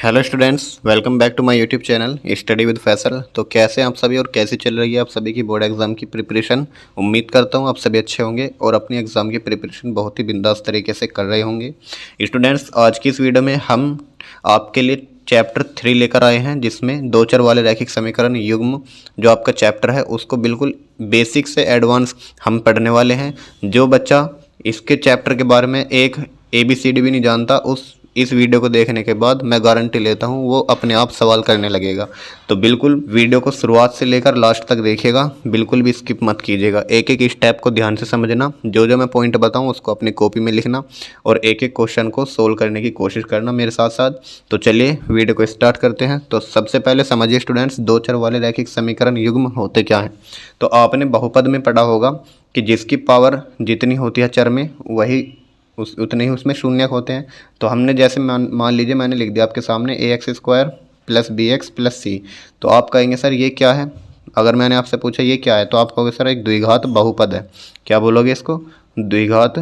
Hello students, welcome back to my YouTube channel study with Faisal. तो कैसे हैं आप सभी और कैसी चल रही है आप सभी की बोर्ड एग्ज़ाम की प्रिपरेशन। उम्मीद करता हूं आप सभी अच्छे होंगे और अपनी एग्ज़ाम की प्रिपरेशन बहुत ही बिंदास तरीके से कर रहे होंगे। स्टूडेंट्स, आज की इस वीडियो में हम आपके लिए चैप्टर 3 लेकर आए हैं, जिसमें दो चर वाले रैखिक समीकरण युग्म जो आपका चैप्टर है उसको बिल्कुल बेसिक से एडवांस हम पढ़ने वाले हैं। जो बच्चा इसके चैप्टर के बारे में एक ABCD भी नहीं जानता, उस इस वीडियो को देखने के बाद मैं गारंटी लेता हूँ वो अपने आप सवाल करने लगेगा। तो बिल्कुल वीडियो को शुरुआत से लेकर लास्ट तक देखिएगा, बिल्कुल भी स्किप मत कीजिएगा। एक एक स्टेप को ध्यान से समझना, जो जो मैं पॉइंट बताऊँ उसको अपनी कॉपी में लिखना और एक एक क्वेश्चन को सोल्व करने की कोशिश करना मेरे साथ साथ। तो चलिए वीडियो को स्टार्ट करते हैं। तो सबसे पहले समझिए स्टूडेंट्स, दो चर वाले रैखिक समीकरण युग्म होते क्या हैं। तो आपने बहुपद में पढ़ा होगा कि जिसकी पावर जितनी होती है चर में वही उतने ही उसमें शून्य होते हैं। तो हमने जैसे मान लीजिए मैंने लिख दिया आपके सामने AX² + BX + C। तो आप कहेंगे सर ये क्या है। अगर मैंने आपसे पूछा ये क्या है तो आप कहोगे सर एक द्विघात बहुपद है। क्या बोलोगे इसको? द्विघात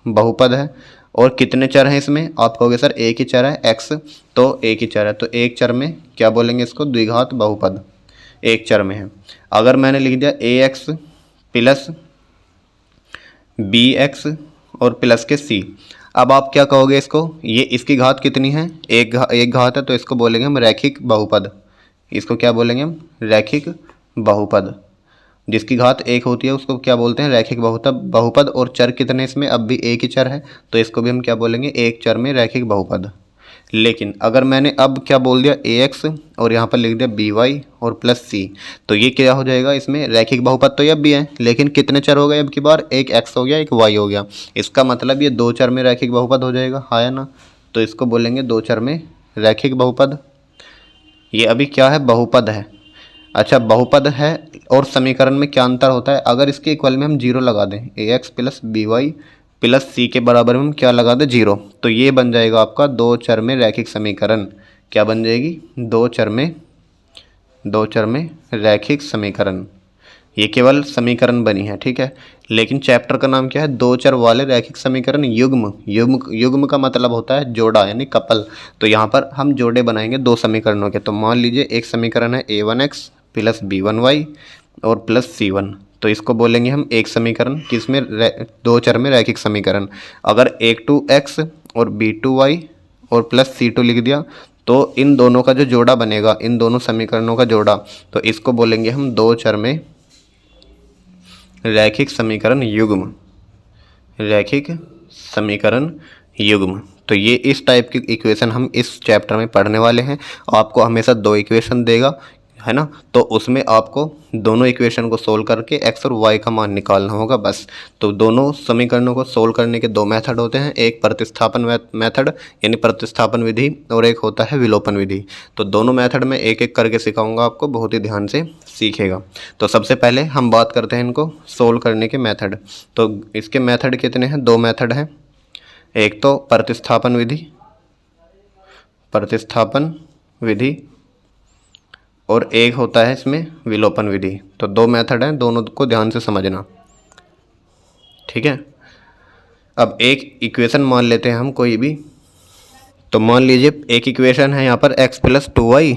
बहुपद है। और कितने चर हैं इसमें? आप कहोगे सर एक ही चर है x, तो एक ही चर है तो एक चर में क्या बोलेंगे इसको? द्विघात बहुपद एक चर में है। अगर मैंने लिख दिया AX + BX और प्लस के C, अब आप क्या कहोगे इसको? ये इसकी घात कितनी है? एक घात है तो इसको बोलेंगे हम रैखिक बहुपद। इसको क्या बोलेंगे हम? रैखिक बहुपद। जिसकी घात एक होती है उसको क्या बोलते हैं? रैखिक बहुपद। और चर कितने इसमें? अब भी एक ही चर है तो इसको भी हम क्या बोलेंगे? एक चर में रैखिक बहुपद। लेकिन अगर मैंने अब क्या बोल दिया AX और यहाँ पर लिख दिया BY और +C, तो ये क्या हो जाएगा? इसमें रैखिक बहुपद तो ये अब भी है, लेकिन कितने चर हो गए अब की बार? एक X हो गया, एक Y हो गया। इसका मतलब ये दो चर में रैखिक बहुपद हो जाएगा, हाँ या ना? तो इसको बोलेंगे दो चर में रैखिक बहुपद। ये अभी क्या है? बहुपद है। अच्छा, बहुपद है और समीकरण में क्या अंतर होता है? अगर इसके इक्वल में हम 0 लगा दें, AX + BY + C के बराबर में हम क्या लगा दें? 0, तो ये बन जाएगा आपका दो चर में रैखिक समीकरण। क्या बन जाएगी? दो चर में रैखिक समीकरण। ये केवल समीकरण बनी है, ठीक है। लेकिन चैप्टर का नाम क्या है? दो चर वाले रैखिक समीकरण युग्म। युग्म का मतलब होता है जोड़ा, यानी कपल। तो यहाँ पर हम जोड़े बनाएंगे दो समीकरणों के। तो मान लीजिए एक समीकरण है A1X + B1Y और +C1, तो इसको बोलेंगे हम एक समीकरण। किसमें? दो चर में रैखिक समीकरण। अगर A2X और B2Y और +C2 लिख दिया तो इन दोनों का जो जोड़ा बनेगा, इन दोनों समीकरणों का जोड़ा, तो इसको बोलेंगे हम दो चर में रैखिक समीकरण युग्म। रैखिक समीकरण युग्म। तो ये इस टाइप की इक्वेशन हम इस चैप्टर में पढ़ने वाले हैं। आपको हमेशा दो इक्वेशन देगा, है ना, तो उसमें आपको दोनों इक्वेशन को सोल्व करके x और y का मान निकालना होगा, बस। तो दोनों समीकरणों को सोल्व करने के दो मेथड होते हैं, एक प्रतिस्थापन मेथड यानी प्रतिस्थापन विधि और एक होता है विलोपन विधि। तो दोनों मेथड में एक एक करके सिखाऊंगा आपको, बहुत ही ध्यान से सीखेगा। तो सबसे पहले हम बात करते हैं इनको सोल्व करने के मेथड। तो इसके मेथड कितने हैं? दो मेथड हैं। एक तो प्रतिस्थापन विधि और एक होता है इसमें विलोपन विधि। तो दो मेथड हैं, दोनों को ध्यान से समझना, ठीक है। अब एक इक्वेशन मान लेते हैं हम कोई भी। तो मान लीजिए एक इक्वेशन है यहाँ पर x + 2y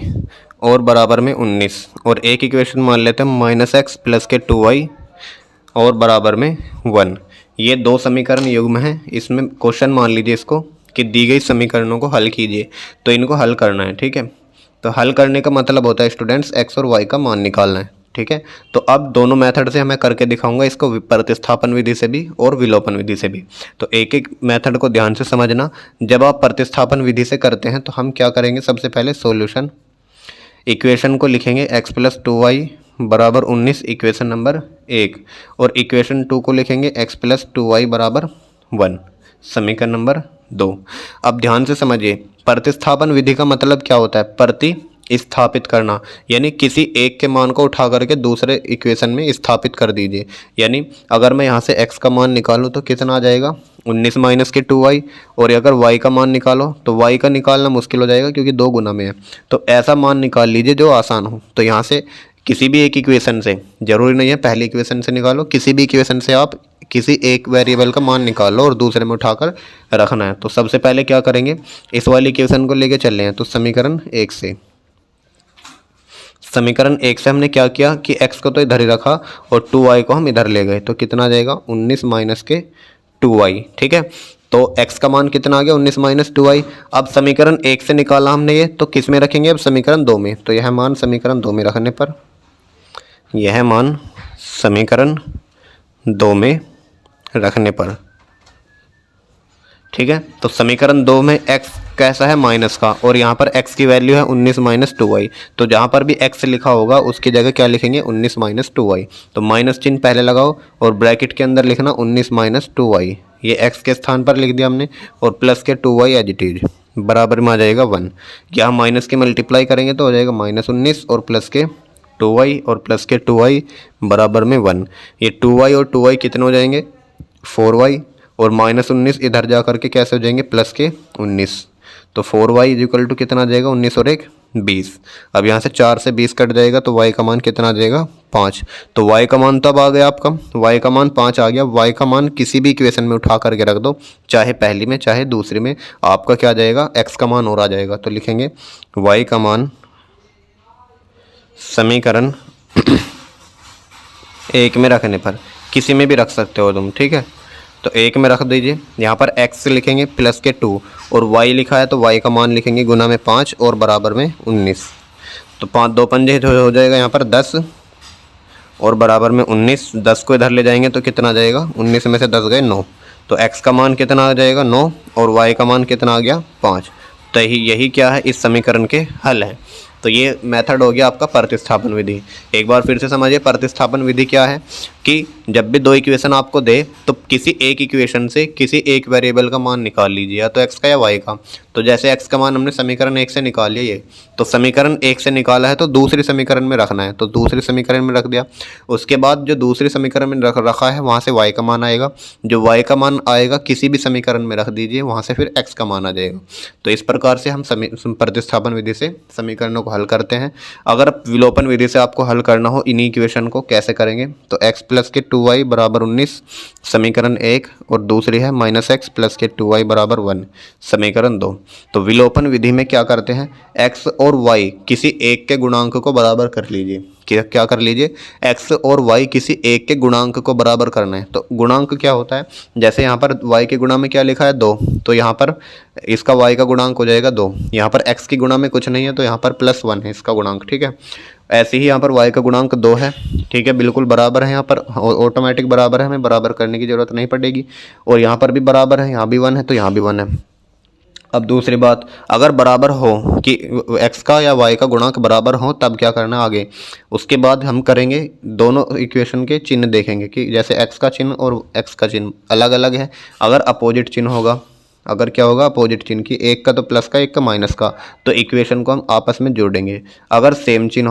और बराबर में 19, और एक इक्वेशन मान लेते हैं -x + के 2y और बराबर में 1। ये दो समीकरण युग्म हैं। इसमें क्वेश्चन मान लीजिए इसको कि दी गई समीकरणों को हल कीजिए, तो इनको हल करना है, ठीक है। तो हल करने का मतलब होता है स्टूडेंट्स x और y का मान निकालना है, ठीक है। तो अब दोनों मेथड से मैं करके दिखाऊंगा इसको, प्रतिस्थापन विधि से भी और विलोपन विधि से भी। तो एक एक मेथड को ध्यान से समझना। जब आप प्रतिस्थापन विधि से करते हैं तो हम क्या करेंगे? सबसे पहले सॉल्यूशन इक्वेशन को लिखेंगे x + 2y बराबर 19, इक्वेशन नंबर 1, और इक्वेशन 2 को लिखेंगे x + 2y बराबर 1, समीकरण नंबर 2। अब ध्यान से समझिए, प्रतिस्थापन विधि का मतलब क्या होता है? प्रतिस्थापित करना, यानी किसी एक के मान को उठा करके दूसरे इक्वेशन में स्थापित कर दीजिए। यानी अगर मैं यहाँ से x का मान निकालूँ तो कितना आ जाएगा? 19 - के 2y, और अगर y का मान निकालो तो y का निकालना मुश्किल हो जाएगा क्योंकि दो गुना में है। तो ऐसा मान निकाल लीजिए जो आसान हो। तो यहाँ से किसी भी एक इक्वेशन से, जरूरी नहीं है पहली इक्वेशन से निकालो, किसी भी इक्वेशन से आप किसी एक वेरिएबल का मान निकाल लो और दूसरे में उठाकर रखना है। तो सबसे पहले क्या करेंगे, इस वाली इक्वेशन को लेके चल रहे हैं। तो समीकरण एक से हमने क्या किया कि x को तो इधर ही रखा और 2y को हम इधर ले गए। तो कितना आ जाएगा 19 माइनस के 2y। ठीक है, तो x का मान कितना आ गया 19 माइनस 2y। अब समीकरण एक से निकाला हमने ये, तो किस में रखेंगे अब समीकरण दो में। तो यह मान समीकरण दो में रखने पर, यह मान समीकरण दो में रखने पर, ठीक है। तो समीकरण दो में x कैसा है माइनस का, और यहाँ पर x की वैल्यू है 19 माइनस 2y। तो जहाँ पर भी x लिखा होगा उसकी जगह क्या लिखेंगे 19 माइनस 2y। तो माइनस चिन्ह पहले लगाओ और ब्रैकेट के अंदर लिखना 19 माइनस 2y, ये x के स्थान पर लिख दिया हमने, और प्लस के 2y एज इट इज बराबर में आ जाएगा 1। यहाँ माइनस की मल्टीप्लाई करेंगे तो हो जाएगा माइनस 19 और प्लस के 2y और प्लस के 2y बराबर में 1। ये 2y और 2y कितने हो जाएंगे 4y, और माइनस 19 इधर जा करके कैसे हो जाएंगे प्लस के 19। तो 4y इज इक्वल टू कितना आ जाएगा 19 और 1 20। अब यहाँ से 4 से 20 कट जाएगा तो y का मान कितना आ जाएगा 5। तो y का मान तब आ गया आपका, y का मान 5 आ गया। y का मान किसी भी इक्वेशन में उठा करके रख दो, चाहे पहली में चाहे दूसरी में, आपका क्या आ जाएगा x का मान और आ जाएगा। तो लिखेंगे y का मान समीकरण एक में रखने पर, किसी में भी रख सकते हो तुम, ठीक है। तो एक में रख दीजिए, यहाँ पर x लिखेंगे प्लस के 2 और y लिखा है तो y का मान लिखेंगे गुना में 5 और बराबर में 19। तो 5 2 पंजे हो जाएगा यहाँ पर 10 और बराबर में 19। 10 को इधर ले जाएंगे तो कितना आ जाएगा 19 में से 10 गए 9। तो x का मान कितना आ जाएगा 9 और y का मान कितना आ गया 5। तो यही क्या है इस समीकरण के हल है। तो ये मेथड हो गया आपका प्रतिस्थापन विधि। एक बार फिर से समझिए, प्रतिस्थापन विधि क्या है कि जब भी दो इक्वेशन आपको दे तो किसी एक इक्वेशन से किसी एक वेरिएबल का मान निकाल लीजिए, या तो x का या y का। तो जैसे x का मान हमने समीकरण एक से निकाल लिया, ये तो समीकरण एक से निकाला है तो दूसरे समीकरण में रखना है, तो दूसरे समीकरण में रख दिया। उसके बाद जो दूसरे समीकरण में रखा है वहाँ से y का मान आएगा, जो y का मान आएगा किसी भी समीकरण में रख दीजिए, वहाँ से फिर x का मान आ जाएगा। तो इस प्रकार से हम प्रतिस्थापन विधि से समीकरणों को हल करते हैं। अगर विलोपन विधि से आपको हल करना हो इन्हीं इक्वेशन को, कैसे करेंगे, तो x प्लस के 2y बराबर 19 समीकरण एक, और दूसरी है माइनस x प्लस के 2y बराबर 1 समीकरण 2। तो विलोपन विधि में क्या करते हैं, x और y किसी एक के गुणांक को बराबर कर लीजिए। क्या कर लीजिए, x और y किसी एक के गुणांक को बराबर करना है। तो गुणांक क्या होता है, जैसे यहाँ पर y के गुणा में क्या लिखा है 2, तो यहाँ पर इसका y का गुणांक हो जाएगा 2। यहाँ पर x की गुणा में कुछ नहीं है तो यहाँ पर +1 है इसका गुणांक, ठीक है। ऐसे ही यहाँ पर y का गुणांक 2 है, ठीक है, बिल्कुल बराबर है, यहाँ पर ऑटोमेटिक बराबर है, हमें बराबर करने की ज़रूरत नहीं पड़ेगी। और यहाँ पर भी बराबर है, यहाँ भी 1 है तो यहाँ भी 1 है। अब दूसरी बात, अगर बराबर हो कि x का या y का गुणांक बराबर हो तब क्या करना आगे, उसके बाद हम करेंगे दोनों इक्वेशन के चिन्ह देखेंगे कि जैसे x का चिन्ह और x का चिन्ह अलग अलग है। अगर अपोजिट चिन्ह होगा, अगर क्या होगा अपोजिट चिन्ह की, एक का तो प्लस का एक का माइनस का, तो इक्वेशन को हम आपस में जोड़ेंगे। अगर सेम चिन्ह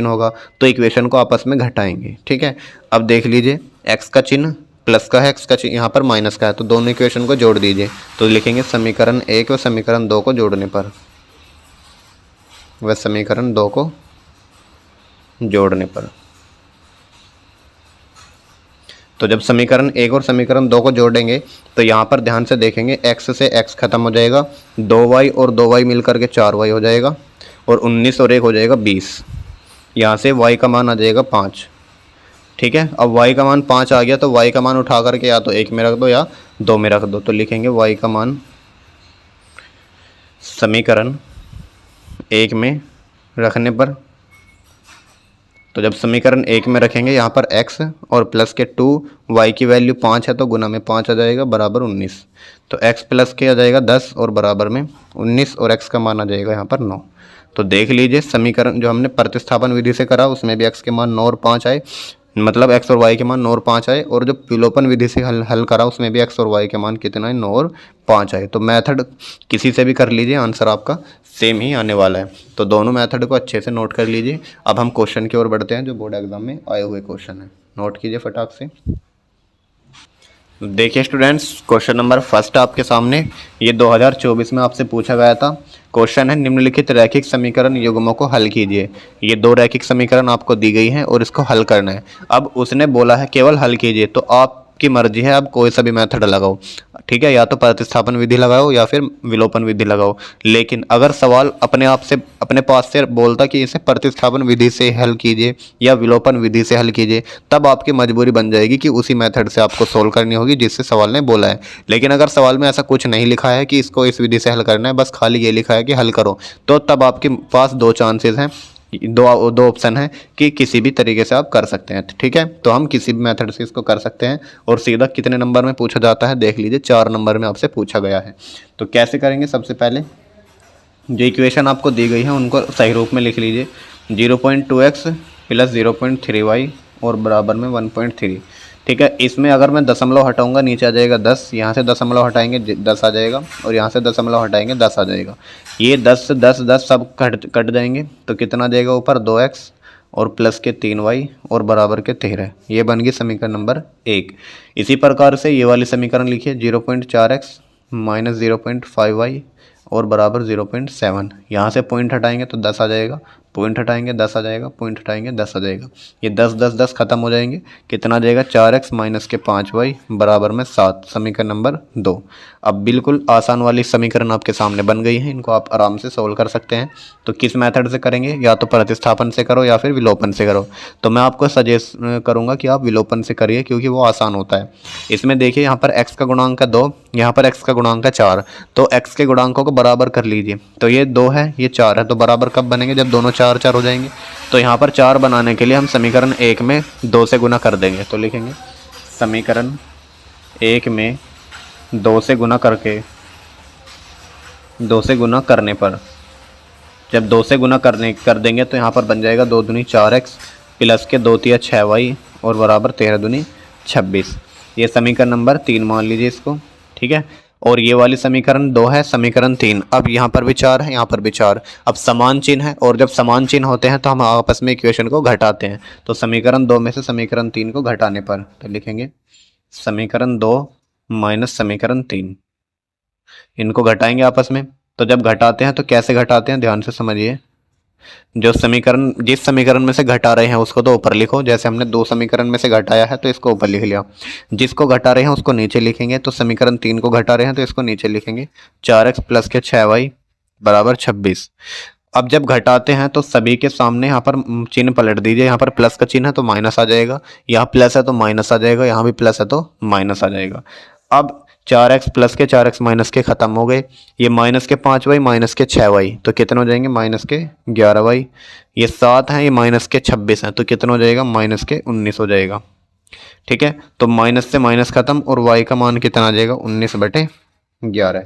होगा तो इक्वेशन को आपस में घटाएंगे, ठीक है। अब देख लीजिए, x का चिन्ह प्लस का है, x का चिन्ह यहाँ पर माइनस का है, तो दोनों इक्वेशन को जोड़ दीजिए। तो लिखेंगे समीकरण एक व समीकरण दो को जोड़ने पर, व समीकरण दो को जोड़ने पर। तो जब समीकरण एक और समीकरण दो को जोड़ेंगे तो यहाँ पर ध्यान से देखेंगे, x से x खत्म हो जाएगा, 2y और 2y मिलकर के 4y हो जाएगा, और 19 और 1 हो जाएगा 20। यहाँ से y का मान आ जाएगा 5, ठीक है। अब y का मान 5 आ गया तो y का मान उठा करके या तो 1 में रख दो या 2 में रख दो। तो लिखेंगे y का मान समीकरण एक में रखने पर, तो जब समीकरण एक में रखेंगे यहाँ पर x और प्लस के 2, y की वैल्यू 5 है तो गुना में 5 आ जाएगा बराबर 19। तो x प्लस के आ जाएगा 10 और बराबर में 19, और x का मान आ जाएगा यहाँ पर 9। तो देख लीजिए, समीकरण जो हमने प्रतिस्थापन विधि से करा उसमें भी x के मान 9 और 5 आए, मतलब x और y के मान 9 और 5 आए, और जो विलोपन विधि से हल करा उसमें भी x और y के मान कितना है 9 और 5 आए। तो मेथड किसी से भी कर लीजिए, आंसर आपका सेम ही आने वाला है। तो दोनों मेथड को अच्छे से नोट कर लीजिए। अब हम क्वेश्चन की ओर बढ़ते हैं जो बोर्ड एग्जाम में आए हुए क्वेश्चन है, नोट कीजिए फटाक से। देखिए स्टूडेंट्स, क्वेश्चन नंबर फर्स्ट आपके सामने, ये 2024 में आपसे पूछा गया था। क्वेश्चन है निम्नलिखित रैखिक समीकरण युग्मों को हल कीजिए। ये दो रैखिक समीकरण आपको दी गई हैं और इसको हल करना है। अब उसने बोला है केवल हल कीजिए, तो आपकी मर्जी है, आप कोई सा भी मेथड लगाओ, ठीक है, या तो प्रतिस्थापन विधि लगाओ या फिर विलोपन विधि लगाओ। लेकिन अगर सवाल अपने आप से अपने पास से बोलता कि इसे प्रतिस्थापन विधि से हल कीजिए या विलोपन विधि से हल कीजिए, तब आपकी मजबूरी बन जाएगी कि उसी मेथड से आपको सोल्व करनी होगी जिससे सवाल ने बोला है। लेकिन अगर सवाल में ऐसा कुछ नहीं लिखा है कि इसको इस विधि से हल करना है, बस खाली ये लिखा है कि हल करो, तो तब आपके पास दो चांसेस हैं, दो ऑप्शन है कि किसी भी तरीके से आप कर सकते हैं, ठीक है। तो हम किसी भी मेथड से इसको कर सकते हैं। और सीधा कितने नंबर में पूछा जाता है देख लीजिए, 4 नंबर में आपसे पूछा गया है। तो कैसे करेंगे, सबसे पहले जो इक्वेशन आपको दी गई है उनको सही रूप में लिख लीजिए। 0.2x प्लस 0.3y और बराबर में 1.3, ठीक है। इसमें अगर मैं दशमलव हटाऊंगा नीचे आ जाएगा 10, यहाँ से दशमलव हटाएंगे 10 आ जाएगा, और यहाँ से दशमलव हटाएंगे 10 आ जाएगा। ये 10 10 10 सब कट जाएंगे, तो कितना आ जाएगा ऊपर 2x और प्लस के 3y और बराबर के 13। ये बन गई समीकरण नंबर 1। इसी प्रकार से ये वाली समीकरण लिखिए, 0.4x माइनस 0.5y और बराबर 0.7। यहाँ से पॉइंट हटाएंगे तो 10 आ जाएगा, पॉइंट हटाएंगे 10 आ जाएगा, पॉइंट हटाएंगे 10 आ जाएगा। ये 10 10 10 खत्म हो जाएंगे, कितना आ जाएगा 4x माइनस के 5y बराबर में 7, समीकरण नंबर 2। अब बिल्कुल आसान वाली समीकरण आपके सामने बन गई है, इनको आप आराम से सोल्व कर सकते हैं। तो किस मेथड से करेंगे, या तो प्रतिस्थापन से करो या फिर विलोपन से करो। तो मैं आपको सजेस्ट करूँगा कि आप विलोपन से करिए, क्योंकि वो आसान होता है। इसमें देखिए यहाँ पर x का गुणांक है 2, यहाँ पर x का गुणांक है 4, तो x के गुणांकों को बराबर कर लीजिए। तो ये 2 है, ये 4 है, तो बराबर कब बनेंगे, जब दोनों 4 4 हो जाएंगे। तो यहाँ पर 4 बनाने के लिए हम समीकरण 1 में 2 से गुना कर देंगे। तो लिखेंगे समीकरण 1 में 2 से गुना करके, 2 से गुना करने पर, जब 2 से गुना कर देंगे तो यहाँ पर बन जाएगा 2 दूनी 4x प्लस के 2 तिया 6y और बराबर 13 दूनी 26। ये समीकरण नंबर 3 मान लीजिए इसको, ठीक है। और ये वाली समीकरण 2 है, समीकरण 3। अब यहाँ पर भी 4 है, यहाँ पर भी 4। अब समान चिन्ह है, और जब समान चिन्ह होते हैं तो हम आपस में इक्वेशन को घटाते हैं। तो समीकरण 2 में से समीकरण 3 को घटाने पर, तो लिखेंगे समीकरण 2 माइनस समीकरण 3, इनको घटाएंगे आपस में। तो जब घटाते हैं तो कैसे घटाते हैं, ध्यान से समझिए। जो समीकरण, जिस समीकरण में से घटा रहे हैं उसको तो ऊपर लिखो, जैसे हमने 2 समीकरण में से घटाया है तो इसको ऊपर लिख लिया। जिसको घटा रहे हैं उसको नीचे लिखेंगे, तो समीकरण 3 को घटा रहे हैं तो इसको नीचे लिखेंगे, 4x प्लस के 6y बराबर 26। अब जब घटाते हैं तो सभी के सामने यहाँ पर चिन्ह पलट दीजिए। यहाँ पर प्लस का चिन्ह है तो माइनस आ जाएगा, यहाँ प्लस है तो माइनस आ जाएगा, यहाँ भी प्लस है तो माइनस आ जाएगा। अब 4x प्लस के 4x माइनस के ख़त्म हो गए, ये माइनस के 5y माइनस के 6y, तो कितने हो जाएंगे माइनस के 11y। ये 7 हैं, ये माइनस के 26 हैं, तो कितना हो जाएगा माइनस के 19 हो जाएगा, ठीक है। तो माइनस से माइनस खत्म, और y का मान कितना आ जाएगा 19/11।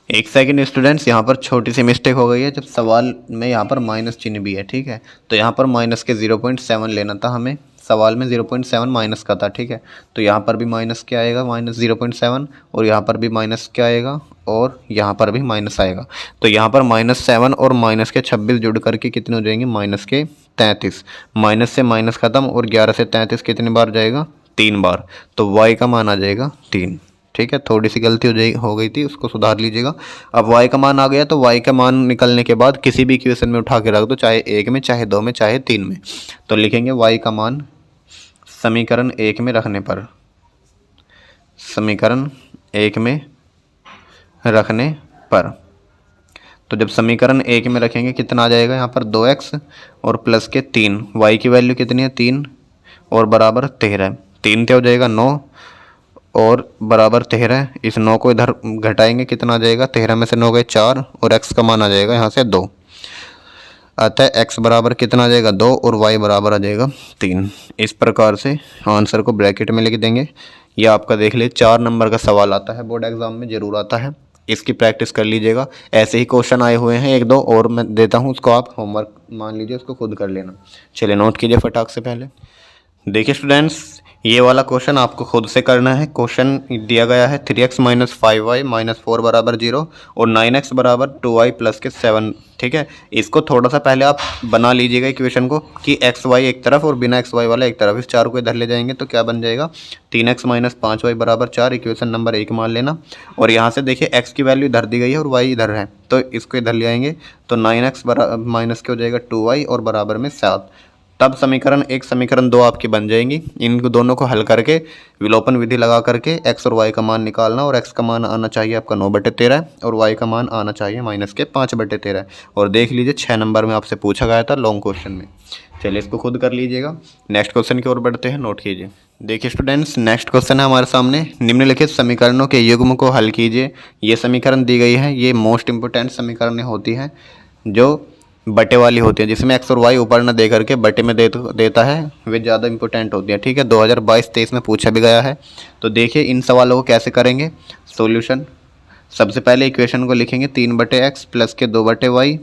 एक सेकंड स्टूडेंट्स, यहाँ पर छोटी सी मिस्टेक हो गई है, जब सवाल में यहाँ पर माइनस चिन्ह भी है, ठीक है। तो यहाँ पर माइनस के 0.7 लेना था हमें, सवाल में 0.7 माइनस का था, ठीक है। तो यहाँ पर भी माइनस क्या आएगा, माइनस 0.7, और यहाँ पर भी माइनस क्या आएगा, और यहाँ पर भी माइनस आएगा। तो यहाँ पर -7 और माइनस के 26 जुड़ करके कितने हो जाएंगे, माइनस के 33। माइनस से माइनस खत्म, और 11 से 33 कितनी बार जाएगा, 3 बार। तो y का मान आ जाएगा 3, ठीक है। थोड़ी सी गलती हो गई थी, उसको सुधार लीजिएगा। अब y का मान आ गया, तो y का मान निकलने के बाद किसी भी इक्वेशन में उठा के रख दो, चाहे 1 में, चाहे 2 में, चाहे 3 में। तो लिखेंगे y का मान समीकरण 1 में रखने पर, समीकरण 1 में रखने पर, तो जब समीकरण 1 में रखेंगे कितना आ जाएगा, यहाँ पर 2x और प्लस के 3, y की वैल्यू कितनी है 3 और बराबर 13। 3 हो जाएगा 9 और बराबर 13। इस 9 को इधर घटाएंगे, कितना आ जाएगा, 13 में से 9 गए 4, और x का मान आ जाएगा यहाँ से 2। अतः x बराबर कितना आ जाएगा 2 और y बराबर आ जाएगा 3। इस प्रकार से आंसर को ब्रैकेट में लिख देंगे। यह आपका देख ले 4 नंबर का सवाल आता है, बोर्ड एग्जाम में ज़रूर आता है, इसकी प्रैक्टिस कर लीजिएगा। ऐसे ही क्वेश्चन आए हुए हैं 1-2 और मैं देता हूँ, उसको आप होमवर्क मान लीजिए, उसको खुद कर लेना। चलिए नोट कीजिए फटाक से। पहले देखिए स्टूडेंट्स, ये वाला क्वेश्चन आपको खुद से करना है। क्वेश्चन दिया गया है 3x - 5y - 4 बराबर 0 और 9x बराबर 2y प्लस के 7 ठीक है। इसको थोड़ा सा पहले आप बना लीजिएगा इक्वेशन को कि एक्स वाई एक तरफ और बिना एक्स वाई वाला एक तरफ, इस 4 को इधर ले जाएंगे तो क्या बन जाएगा 3x - 5y बराबर 4, इक्वेशन नंबर 1 मान लेना। और यहाँ से देखिए x की वैल्यू इधर दी गई है और y इधर है, तो इसको इधर ले आएंगे तो 9x माइनस के हो जाएगा 2y और बराबर में 7। तब समीकरण 1 समीकरण 2 आपकी बन जाएंगी। इन दोनों को हल करके विलोपन विधि लगा करके x और y का मान निकालना, और x का मान आना चाहिए आपका 9/13 और y का मान आना चाहिए -5/13। और देख लीजिए 6 नंबर में आपसे पूछा गया था लॉन्ग क्वेश्चन में। चलिए इसको खुद कर लीजिएगा। नेक्स्ट क्वेश्चन की ओर बढ़ते हैं, नोट कीजिए। देखिए स्टूडेंट्स, नेक्स्ट क्वेश्चन है हमारे सामने, निम्नलिखित समीकरणों के युग्म को हल कीजिए। ये समीकरण दी गई है, ये मोस्ट इंपोर्टेंट समीकरण होती हैं जो बटे वाली होती है, जिसमें एक्स और वाई ऊपर न दे करके बटे में देता है, वे ज़्यादा इंपॉर्टेंट होती है। ठीक है, 2022-23 में पूछा भी गया है। तो देखिए इन सवालों को कैसे करेंगे सॉल्यूशन। सबसे पहले इक्वेशन को लिखेंगे 3/x प्लस के 2/y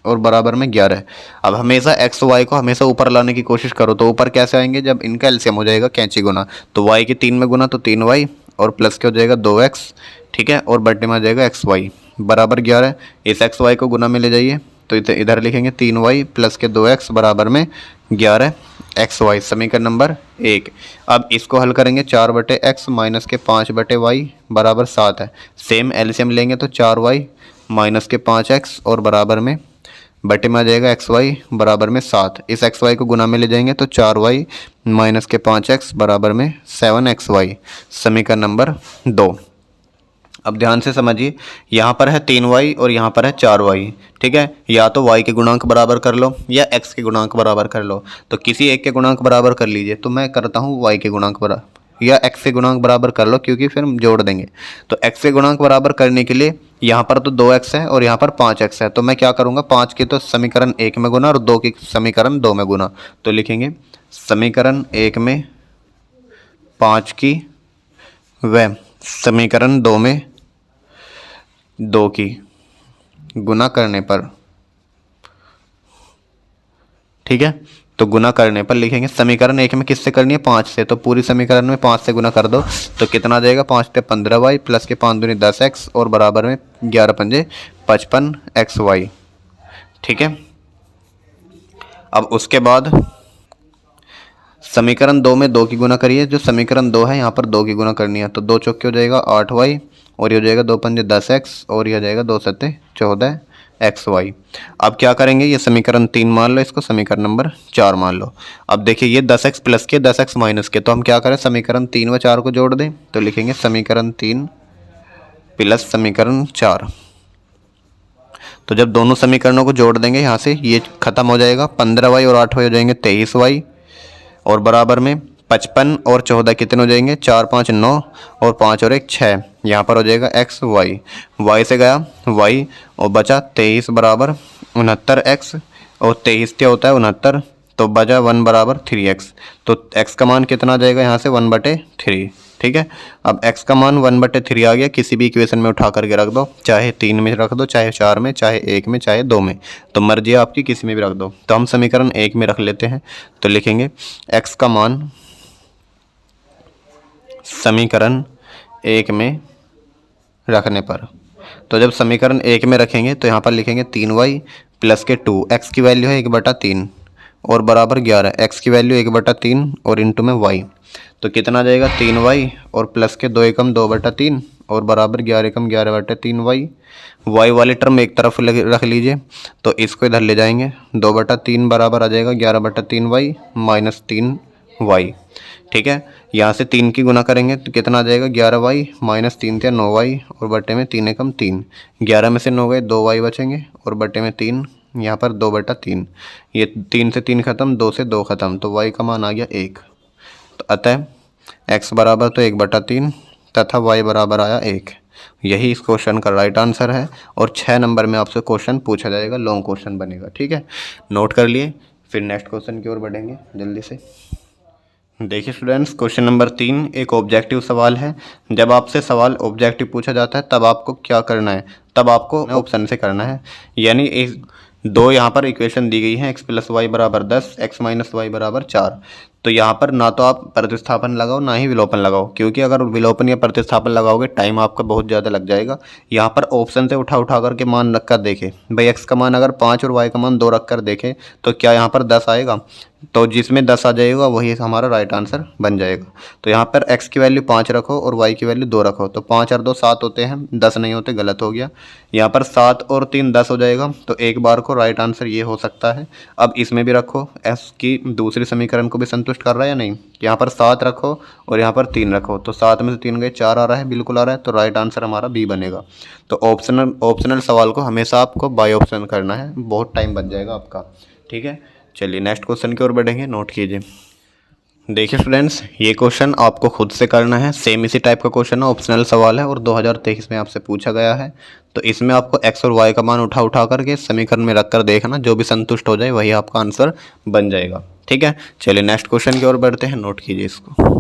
और बराबर में 11। अब हमेशा एक्स वाई को हमेशा ऊपर लाने की कोशिश करो, तो ऊपर कैसे आएंगे जब इनका एलसीएम हो जाएगा कैंची गुना, तो y की 3 में गुना तो 3y और प्लस के हो जाएगा 2x। ठीक है, और बटे में आ जाएगा xy बराबर 11। इस xy को गुना में ले जाइए तो इधर लिखेंगे 3y प्लस के 2x बराबर में 11xy, समीकरण नंबर 1। अब इसको हल करेंगे 4/x माइनस के 5/y बराबर 7 है। सेम एलसीएम लेंगे तो 4y माइनस के 5x और बराबर में बटे में आ जाएगा xy बराबर में 7। इस xy को गुना में ले जाएंगे तो 4y माइनस के 5x बराबर में 7xy, समीकरण नंबर 2। अब ध्यान से समझिए, यहाँ पर है 3y और यहाँ पर है 4y। ठीक है, या तो y के गुणांक बराबर कर लो या x के गुणांक बराबर कर लो, तो किसी एक के गुणांक बराबर कर लीजिए। तो मैं करता हूँ y के गुणांक बराबर या x के गुणांक बराबर कर लो, क्योंकि फिर हम जोड़ देंगे। तो x के गुणांक बराबर करने के लिए यहाँ पर तो 2x है और यहाँ पर 5x है, तो मैं क्या करूँगा 5 की तो समीकरण 1 में गुना और 2 की समीकरण 2 में गुना। तो लिखेंगे समीकरण 1 में 5 की व समीकरण 2 में 2 की गुना करने पर। ठीक है, तो गुना करने पर लिखेंगे समीकरण 1 में किससे करनी है 5 से, तो पूरी समीकरण में 5 से गुना कर दो तो कितना आ जाएगा 5 से 15y प्लस के 5 दूनी 10x और बराबर में 11 पंजे 55xy। ठीक है, अब उसके बाद समीकरण 2 में 2 की गुना करिए, जो समीकरण 2 है यहाँ पर 2 की गुना करनी है, तो 2 चौके हो जाएगा 8y और ये हो जाएगा 2 पंजे 10x और ये हो जाएगा 2 सत्ते 14xy। अब क्या करेंगे, ये समीकरण 3 मान लो, इसको समीकरण नंबर 4 मान लो। अब देखिए ये 10x प्लस के 10x माइनस के, तो हम क्या करें समीकरण 3 व 4 को जोड़ दें, तो लिखेंगे समीकरण 3 प्लस समीकरण 4। तो जब दोनों समीकरणों को जोड़ देंगे यहाँ से ये खत्म हो जाएगा, 15y और 8y हो जाएंगे 23y और बराबर में 55 और 14 कितने हो जाएंगे 4 5 9 और 5 और 1 6। यहाँ पर हो जाएगा x y से गया y और बचा 23 बराबर 69x और 23 क्या होता है 69, तो बचा 1 बराबर 3x। तो x का मान कितना आ जाएगा यहाँ से 1/3। ठीक है, अब x का मान 1/3 आ गया, किसी भी इक्वेशन में उठा करके रख दो, चाहे 3 में रख दो, चाहे 4 में, चाहे 1 में, चाहे 2 में, तो मर्जी है आपकी, किसी में भी रख दो। तो हम समीकरण 1 में रख लेते हैं, तो लिखेंगे x का मान समीकरण 1 में रखने पर, तो जब समीकरण 1 में रखेंगे तो यहाँ पर लिखेंगे 3y प्लस के 2, x की वैल्यू है 1/3 और बराबर 11, x की वैल्यू 1/3 और इंटू में y, तो कितना आ जाएगा 3y और प्लस के 2 एकम 2/3 और बराबर 11 एकम 11/3y। y वाले टर्म एक तरफ रख लीजिए, तो इसको इधर ले जाएंगे 2/3 बराबर आ जाएगा 11/3y माइनस 3y। ठीक है, यहाँ से 3 की गुना करेंगे तो कितना आ जाएगा 11y माइनस 3 थे 9y और बटे में 3 एकम 3, 11 में से 9 गए 2y बचेंगे और बटे में 3, यहाँ पर 2/3, ये 3 से 3 खत्म, 2 से 2 खत्म, तो y का मान आ गया 1। तो अतः x बराबर तो 1/3 तथा y बराबर आया 1। यही इस क्वेश्चन का राइट आंसर है और 6 नंबर में आपसे क्वेश्चन पूछा जाएगा, लॉन्ग क्वेश्चन बनेगा। ठीक है, नोट कर लिए, फिर नेक्स्ट क्वेश्चन की ओर बढ़ेंगे जल्दी से। देखिए स्टूडेंट्स, क्वेश्चन नंबर 3 एक ऑब्जेक्टिव सवाल है। जब आपसे सवाल ऑब्जेक्टिव पूछा जाता है तब आपको क्या करना है, तब आपको ऑप्शन से करना है। यानी इस 2 यहाँ पर इक्वेशन दी गई है, x + y = 10, x - y = 4। तो यहाँ पर ना तो आप प्रतिस्थापन लगाओ ना ही विलोपन लगाओ, क्योंकि अगर विलोपन या प्रतिस्थापन लगाओगे टाइम आपका बहुत ज़्यादा लग जाएगा। यहाँ पर ऑप्शन से उठा उठा करके मान रख कर देखें भाई, एक्स का मान अगर 5 और वाई का मान 2 रख कर देखें तो क्या यहाँ पर 10 आएगा, तो जिसमें 10 आ जाएगा वही हमारा राइट आंसर बन जाएगा। तो यहाँ पर x की वैल्यू 5 रखो और y की वैल्यू 2 रखो, तो 5 और 2 7 होते हैं, 10 नहीं होते, गलत हो गया। यहाँ पर 7 और 3 10 हो जाएगा, तो एक बार को राइट आंसर ये हो सकता है। अब इसमें भी रखो, s की दूसरी समीकरण को भी संतुष्ट कर रहा है या नहीं। यहाँ पर 7 रखो और यहाँ पर 3 रखो, तो 7 में से 3 गए 4 आ रहा है, बिल्कुल आ रहा है, तो राइट आंसर हमारा बी बनेगा। तो ऑप्शनल सवाल को हमेशा आपको बाय ऑप्शन करना है, बहुत टाइम बच जाएगा आपका। ठीक है, चलिए नेक्स्ट क्वेश्चन की ओर बढ़ेंगे, नोट कीजिए। देखिए स्टूडेंट्स, ये क्वेश्चन आपको खुद से करना है, सेम इसी टाइप का क्वेश्चन है, ऑप्शनल सवाल है और 2023 में आपसे पूछा गया है। तो इसमें आपको x और y का मान उठा उठा करके समीकरण में रख कर देखना, जो भी संतुष्ट हो जाए वही आपका आंसर बन जाएगा। ठीक है, चलिए नेक्स्ट क्वेश्चन की ओर बढ़ते हैं, नोट कीजिए इसको।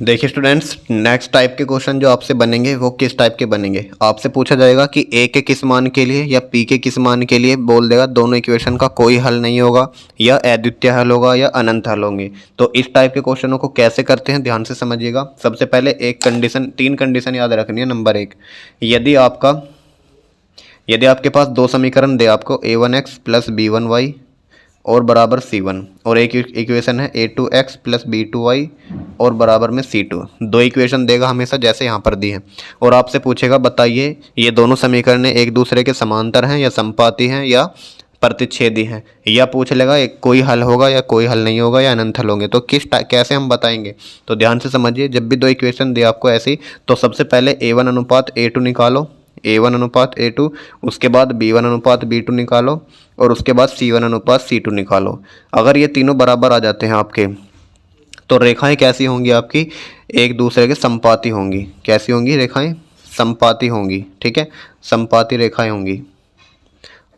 देखिए स्टूडेंट्स, नेक्स्ट टाइप के क्वेश्चन जो आपसे बनेंगे वो किस टाइप के बनेंगे। आपसे पूछा जाएगा कि a के किस मान के लिए या p के किस मान के लिए बोल देगा दोनों इक्वेशन का कोई हल नहीं होगा, या अद्वितीय हल होगा, या अनंत हल होंगे। तो इस टाइप के क्वेश्चनों को कैसे करते हैं ध्यान से समझिएगा। सबसे पहले एक कंडीशन, 3 कंडीशन याद रखनी है। नंबर 1, यदि आपके पास 2 समीकरण दे आपको a1x प्लस b1y और बराबर c1, और एक इक्वेशन है a2x प्लस b2y और बराबर में c2। 2 इक्वेशन देगा हमेशा जैसे यहाँ पर दी है, और आपसे पूछेगा बताइए ये दोनों समीकरण एक दूसरे के समांतर हैं या समपाती हैं या प्रतिच्छेदी हैं, या पूछ लेगा एक कोई हल होगा या कोई हल नहीं होगा या अनंत हल होंगे। तो कैसे हम बताएंगे, तो ध्यान से समझिए। जब भी 2 इक्वेशन दे आपको ऐसी, तो सबसे पहले a1 अनुपात a2 निकालो, a1 अनुपात a2, उसके बाद b1 अनुपात b2 निकालो, और उसके बाद c1 अनुपात c2 निकालो। अगर ये तीनों बराबर आ जाते हैं आपके, तो रेखाएं कैसी होंगी आपकी, एक दूसरे के समपाती होंगी। कैसी होंगी रेखाएं, समपाती होंगी। ठीक है, समपाती रेखाएं होंगी।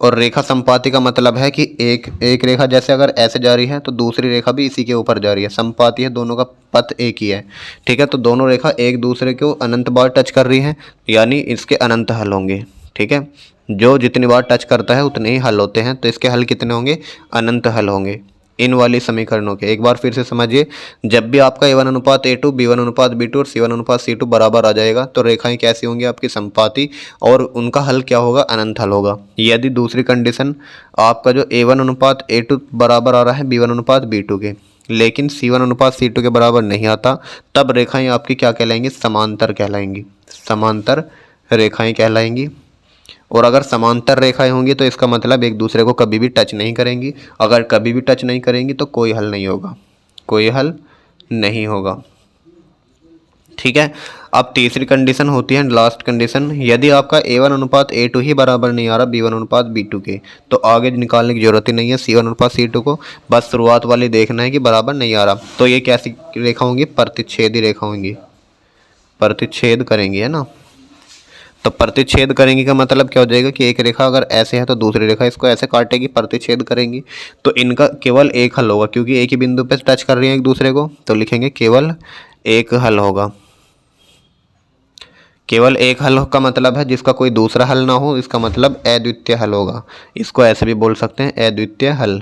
और रेखा समपाती का मतलब है कि एक रेखा जैसे अगर ऐसे जा रही है तो दूसरी रेखा भी इसी के ऊपर जा रही है, समपाती है, दोनों का पथ एक ही है। ठीक है, तो दोनों रेखा एक दूसरे को अनंत बार टच कर रही हैं, यानी इसके अनंत हल होंगे। ठीक है, जो जितनी बार टच करता है उतने ही हल होते हैं, तो इसके हल कितने होंगे, अनंत हल होंगे इन वाली समीकरणों के। एक बार फिर से समझिए, जब भी आपका a1 अनुपात a2, b1 अनुपात b2 और c1 अनुपात c2 बराबर आ जाएगा, तो रेखाएं कैसी होंगी आपकी, समपाती, और उनका हल क्या होगा, अनंत हल होगा। यदि दूसरी कंडीशन आपका जो a1 अनुपात a2 बराबर आ रहा है b1 अनुपात b2 के, लेकिन c1 अनुपात c2 के बराबर नहीं आता, तब रेखाएं आपकी क्या कहलाएंगी, समांतर कहलाएंगी, समांतर रेखाएं कहलाएंगी। और अगर समांतर रेखाएं होंगी तो इसका मतलब एक दूसरे को कभी भी टच नहीं करेंगी। अगर कभी भी टच नहीं करेंगी तो कोई हल नहीं होगा, कोई हल नहीं होगा। ठीक है, अब तीसरी कंडीशन होती है लास्ट कंडीशन। यदि आपका a1 अनुपात a2 ही बराबर नहीं आ रहा b1 अनुपात b2 के, तो आगे निकालने की जरूरत ही नहीं है c1 अनुपात c2 को, बस शुरुआत वाली देखना है कि बराबर नहीं आ रहा। तो ये कैसी रेखा होंगी, प्रतिच्छेदी रेखा होंगी, प्रतिच्छेद करेंगी, है ना। तो प्रतिच्छेद करेंगी का मतलब क्या हो जाएगा कि एक रेखा अगर ऐसे है तो दूसरी रेखा इसको ऐसे काटेगी, प्रतिच्छेद करेंगी, तो इनका केवल एक हल होगा, क्योंकि एक ही बिंदु पे टच कर रही है एक दूसरे को, तो लिखेंगे केवल एक हल होगा। केवल एक हल का मतलब है जिसका कोई दूसरा हल ना हो, इसका मतलब अद्वितीय हल होगा। इसको ऐसे भी बोल सकते हैं, अद्वितीय हल।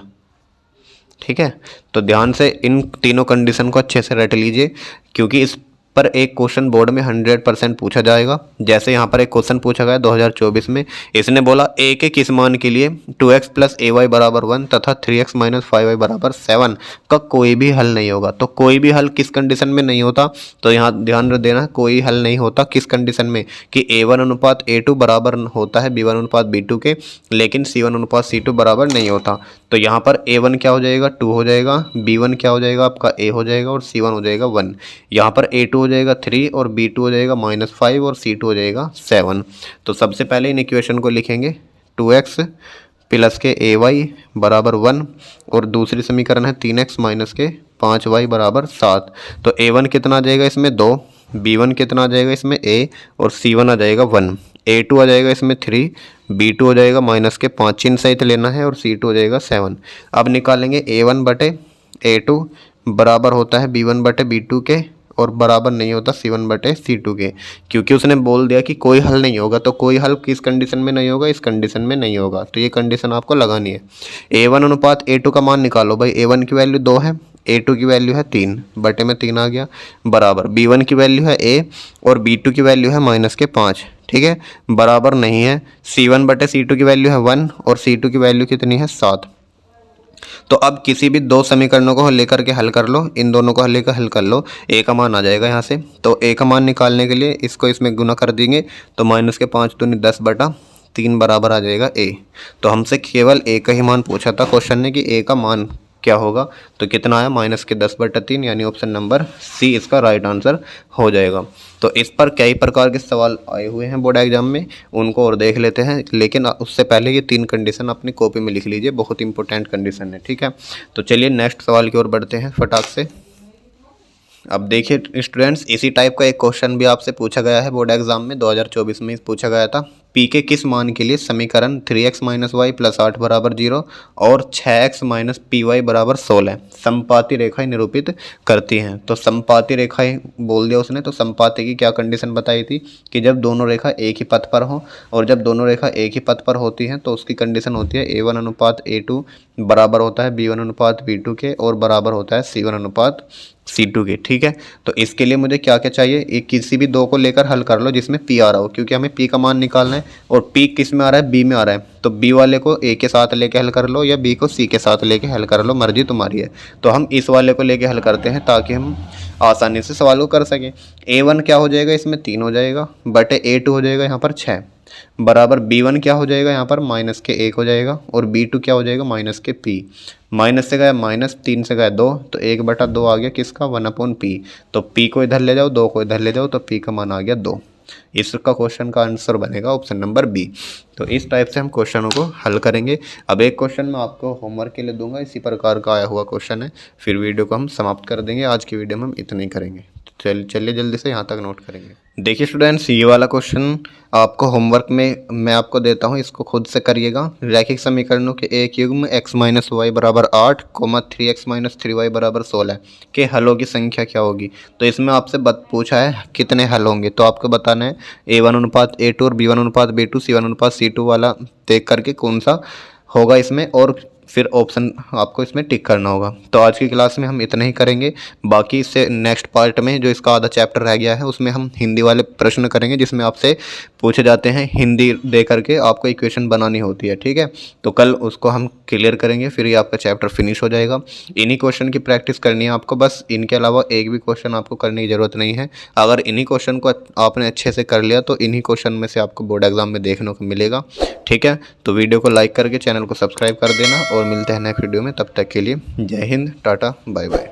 ठीक है, तो ध्यान से इन तीनों कंडीशन को अच्छे से रट लीजिए, क्योंकि इस पर एक क्वेश्चन बोर्ड में 100% पूछा जाएगा। जैसे यहाँ पर एक क्वेश्चन पूछा गया 2024 में, इसने बोला a के किस मान के लिए 2x प्लस ay बराबर 1 तथा 3x माइनस 5y बराबर 7 का कोई भी हल नहीं होगा। तो कोई भी हल किस कंडीशन में नहीं होता, तो यहाँ ध्यान रख देना, कोई हल नहीं होता किस कंडीशन में, कि a1 अनुपात a2 बराबर होता है b1 अनुपात b2 के, लेकिन c1 अनुपात c2 बराबर नहीं होता। तो यहाँ पर a1 क्या हो जाएगा, 2 हो जाएगा, b1 क्या हो जाएगा आपका a हो जाएगा, और c1 हो जाएगा 1। यहाँ पर a2 हो जाएगा 3 और b2 हो जाएगा -5 और c2 हो जाएगा 7। तो सबसे पहले इन इक्वेशन को लिखेंगे 2x प्लस के ay बराबर 1, और दूसरी समीकरण है 3x माइनस के 5y बराबर 7। तो a1 कितना आ जाएगा इसमें 2, b1 कितना आ जाएगा इसमें a, और c1 आ जाएगा 1, a2 आ जाएगा इसमें 3, b2 हो जाएगा माइनस के 5 चिन्ह सहित लेना है, और c2 हो जाएगा 7। अब निकालेंगे a1 बटे a2 बराबर होता है b1 बटे b2 के, और बराबर नहीं होता C1/C2 के, क्योंकि उसने बोल दिया कि कोई हल नहीं होगा। तो कोई हल किस कंडीशन में नहीं होगा, इस कंडीशन में नहीं होगा। तो ये कंडीशन आपको लगानी है। A1 अनुपात A2 का मान निकालो भाई। A1 की वैल्यू 2 है, A2 की वैल्यू है 3, बटे में 3 आ गया, बराबर B1 की वैल्यू है A और B2 की वैल्यू है -5। ठीक है, बराबर नहीं है। C1/C2 की वैल्यू है 1 और C2 की वैल्यू कितनी है 7। तो अब किसी भी दो समीकरणों को लेकर के हल कर लो, इन दोनों को लेकर हल कर लो, ए का मान आ जाएगा यहाँ से। तो ए का मान निकालने के लिए इसको इसमें गुना कर देंगे, तो -5 दूनी 10/3 बराबर आ जाएगा ए। तो हमसे केवल ए का ही मान पूछा था क्वेश्चन ने कि ए का मान क्या होगा, तो कितना आया -10/3, यानी ऑप्शन नंबर सी इसका राइट आंसर हो जाएगा। तो इस पर कई प्रकार के सवाल आए हुए हैं बोर्ड एग्जाम में, उनको और देख लेते हैं। लेकिन उससे पहले ये 3 कंडीशन अपनी कॉपी में लिख लीजिए, बहुत इंपॉर्टेंट कंडीशन है। ठीक है, तो चलिए नेक्स्ट सवाल की ओर बढ़ते हैं फटाक से। अब देखिए स्टूडेंट्स, इसी टाइप का एक क्वेश्चन भी आपसे पूछा गया है बोर्ड एग्जाम में, 2024 में पूछा गया था। पी के किस मान के लिए समीकरण 3x - y + 8 = 0 और 6x - py = 16 समपाती रेखाएं निरूपित करती हैं। तो समपाती रेखाएं बोल दिया उसने, तो समपाती की क्या कंडीशन बताई थी कि जब दोनों रेखा एक ही पथ पर हो, और जब दोनों रेखा एक ही पथ पर होती हैं तो उसकी कंडीशन होती है A1 अनुपात A2 बराबर होता है B1 अनुपात B2 के, और बराबर होता है C1 अनुपात C2 के। ठीक है, तो इसके लिए मुझे क्या क्या चाहिए, एक किसी भी दो को लेकर हल कर लो जिसमें P आ रहा हो, क्योंकि हमें P का मान निकालना है। और P किस में आ रहा है, B में आ रहा है। तो B वाले को A के साथ लेके हल कर लो या B को C के साथ लेके हल कर लो, मर्जी तुम्हारी है। तो हम इस वाले को लेके हल करते हैं ताकि हम आसानी से सवाल को कर सकें। A1 क्या हो जाएगा, इसमें 3 हो जाएगा, बटे A2 हो जाएगा यहाँ पर 6, बराबर B1 क्या हो जाएगा यहाँ पर -1 हो जाएगा, और B2 क्या हो जाएगा -P। माइनस से गया माइनस, 3 से गया 2, तो 1/2 आ गया किसका, 1/P। तो P को इधर ले जाओ, 2 को इधर ले जाओ, तो P का मान आ गया 2। इसका क्वेश्चन का आंसर बनेगा ऑप्शन नंबर बी। तो इस टाइप से हम क्वेश्चनों को हल करेंगे। अब एक क्वेश्चन मैं आपको होमवर्क के लिए दूंगा, इसी प्रकार का आया हुआ क्वेश्चन है, फिर वीडियो को हम समाप्त कर देंगे। आज की वीडियो में हम इतना ही करेंगे। चलिए जल्दी से यहाँ तक नोट करेंगे। देखिए स्टूडेंट्स, ये वाला क्वेश्चन आपको होमवर्क में मैं आपको देता हूँ, इसको खुद से करिएगा। रैखिक समीकरणों के एक युग्म x - y = 8, 3x - 3y = 16 के हलों की संख्या क्या होगी। तो इसमें आपसे पूछा है कितने हल होंगे, तो आपको बताना है A1 अनुपात A2 और B1 अनुपात B2 C1 अनुपात C2 वाला देख करके कौन सा होगा इसमें, और फिर ऑप्शन आपको इसमें टिक करना होगा। तो आज की क्लास में हम इतना ही करेंगे। बाकी इससे नेक्स्ट पार्ट में जो इसका आधा चैप्टर रह गया है उसमें हम हिंदी वाले प्रश्न करेंगे, जिसमें आपसे पूछे जाते हैं हिंदी दे करके आपको इक्वेशन बनानी होती है। ठीक है, तो कल उसको हम क्लियर करेंगे, फिर ये आपका चैप्टर फिनिश हो जाएगा। इन्हीं क्वेश्चन की प्रैक्टिस करनी है आपको बस, इनके अलावा एक भी क्वेश्चन आपको करने की ज़रूरत नहीं है। अगर इन्हीं क्वेश्चन को आपने अच्छे से कर लिया तो इन्हीं क्वेश्चन में से आपको बोर्ड एग्जाम में देखने को मिलेगा। ठीक है, तो वीडियो को लाइक करके चैनल को सब्सक्राइब कर देना, और मिलते हैं नेक्स्ट वीडियो में। तब तक के लिए जय हिंद, टाटा, बाय बाय।